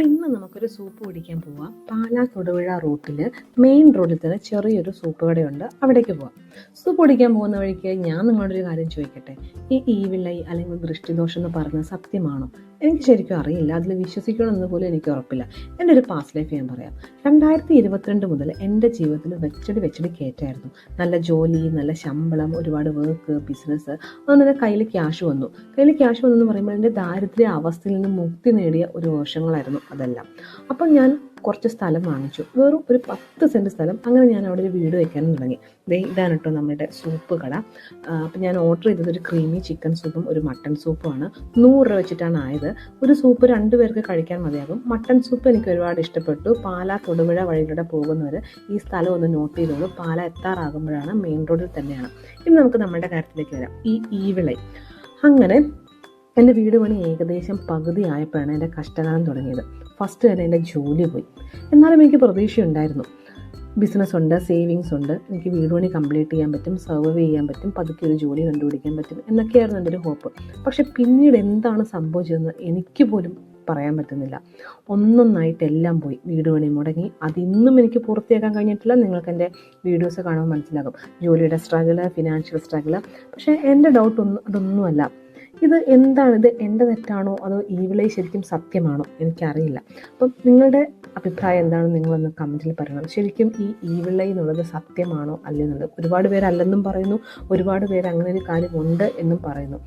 അപ്പോൾ ഇന്ന് നമുക്കൊരു സൂപ്പ് കുടിക്കാൻ പോവാം. പാലാ തൊടുപുഴ റൂട്ടിൽ മെയിൻ റോഡിൽ തന്നെ ചെറിയൊരു സൂപ്പ് കടയുണ്ട്, അവിടേക്ക് പോവാം. സൂപ്പ് കുടിക്കാൻ പോകുന്ന വഴിക്ക് ഞാൻ നിങ്ങളോടൊരു കാര്യം ചോദിക്കട്ടെ, ഈ ഈവിളൈ അല്ലെങ്കിൽ ദൃഷ്ടിദോഷം എന്ന് പറഞ്ഞത് സത്യമാണോ? എനിക്ക് ശരിക്കും അറിയില്ല, അതിൽ വിശ്വസിക്കണമെന്ന് പോലും എനിക്ക് ഉറപ്പില്ല. എൻ്റെ ഒരു പാസ്റ്റ് ലൈഫ് ഞാൻ പറയാം. 2022 മുതൽ എൻ്റെ ജീവിതത്തിൽ വെച്ചടി കയറ്റായിരുന്നു. നല്ല ജോലി, നല്ല ശമ്പളം, ഒരുപാട് വർക്ക്, ബിസിനസ്, അതുകൊണ്ട് കയ്യിൽ ക്യാഷ് വന്നു എന്ന് പറയുമ്പോൾ എൻ്റെ ദാരിദ്ര്യ അവസ്ഥയിൽ നിന്ന് മുക്തി നേടിയ ഒരു വർഷങ്ങളായിരുന്നു അതെല്ലാം. അപ്പം ഞാൻ കുറച്ച് സ്ഥലം വാങ്ങിച്ചു, വെറും ഒരു 10 സെൻറ്റ് സ്ഥലം. അങ്ങനെ ഞാൻ അവിടെ ഒരു വീട് വെക്കാനും തുടങ്ങി. ഇതാണ് കേട്ടോ നമ്മുടെ സൂപ്പ് കട. അപ്പം ഞാൻ ഓർഡർ ചെയ്തത് ഒരു ക്രീമി ചിക്കൻ സൂപ്പും ഒരു മട്ടൺ സൂപ്പുമാണ്. 100 രൂപ വെച്ചിട്ടാണ് ആയത്. ഒരു സൂപ്പ് 2 പേർക്ക് കഴിക്കാൻ മതിയാകും. മട്ടൺ സൂപ്പ് എനിക്ക് ഒരുപാട് ഇഷ്ടപ്പെട്ടു. പാലാ തൊടുപുഴ വഴിയിലൂടെ പോകുന്നവർ ഈ സ്ഥലം ഒന്ന് നോട്ട് ചെയ്തോളൂ. പാലാ എത്താറാകുമ്പോഴാണ്, മെയിൻ റോഡിൽ തന്നെയാണ്. ഇനി നമുക്ക് നമ്മുടെ കാര്യത്തിലേക്ക് വരാം. ഈ ഈവിളൈ. അങ്ങനെ എൻ്റെ വീട് പണി ഏകദേശം പകുതി ആയപ്പോഴാണ് എൻ്റെ കഷ്ടകാലം തുടങ്ങിയത്. ഫസ്റ്റ് തന്നെ എൻ്റെ ജോലി പോയി. എന്നാലും എനിക്ക് പ്രതീക്ഷയുണ്ടായിരുന്നു. ബിസിനസ് ഉണ്ട്, സേവിങ്സ് ഉണ്ട്, എനിക്ക് വീട് പണി കംപ്ലീറ്റ് ചെയ്യാൻ പറ്റും, സർവൈവ് ചെയ്യാൻ പറ്റും, പതുക്കെ ഒരു ജോലി കണ്ടുപിടിക്കാൻ പറ്റും എന്നൊക്കെയായിരുന്നു എൻ്റെ ഒരു ഹോപ്പ്. പക്ഷെ പിന്നീട് എന്താണ് സംഭവിച്ചതെന്ന് എനിക്ക് പോലും പറയാൻ പറ്റുന്നില്ല. ഒന്നൊന്നായിട്ട് എല്ലാം പോയി. വീട് പണി മുടങ്ങി. അതിന്നും എനിക്ക് പൂർത്തിയാക്കാൻ കഴിഞ്ഞിട്ടില്ല. നിങ്ങൾക്ക് എൻ്റെ വീഡിയോസ് കാണുമ്പോൾ മനസ്സിലാകും ജോലിയുടെ സ്ട്രഗിള്, ഫിനാൻഷ്യൽ സ്ട്രഗിള്. പക്ഷേ എൻ്റെ അതൊന്നുമല്ല. ഇത് എന്താണ്? ഇത് എൻ്റെ തെറ്റാണോ അതോ ഈവിളൈ ശരിക്കും സത്യമാണോ? എനിക്കറിയില്ല. അപ്പം നിങ്ങളുടെ അഭിപ്രായം എന്താണെന്ന് നിങ്ങളൊന്ന് കമൻറ്റിൽ പറയണം. ശരിക്കും ഈ ഈവിളൈ എന്നുള്ളത് സത്യമാണോ അല്ലെന്നുള്ളത്. ഒരുപാട് പേര് അല്ലെന്നും പറയുന്നു, ഒരുപാട് പേര് അങ്ങനെ ഒരു കാര്യമുണ്ട് എന്നും പറയുന്നു.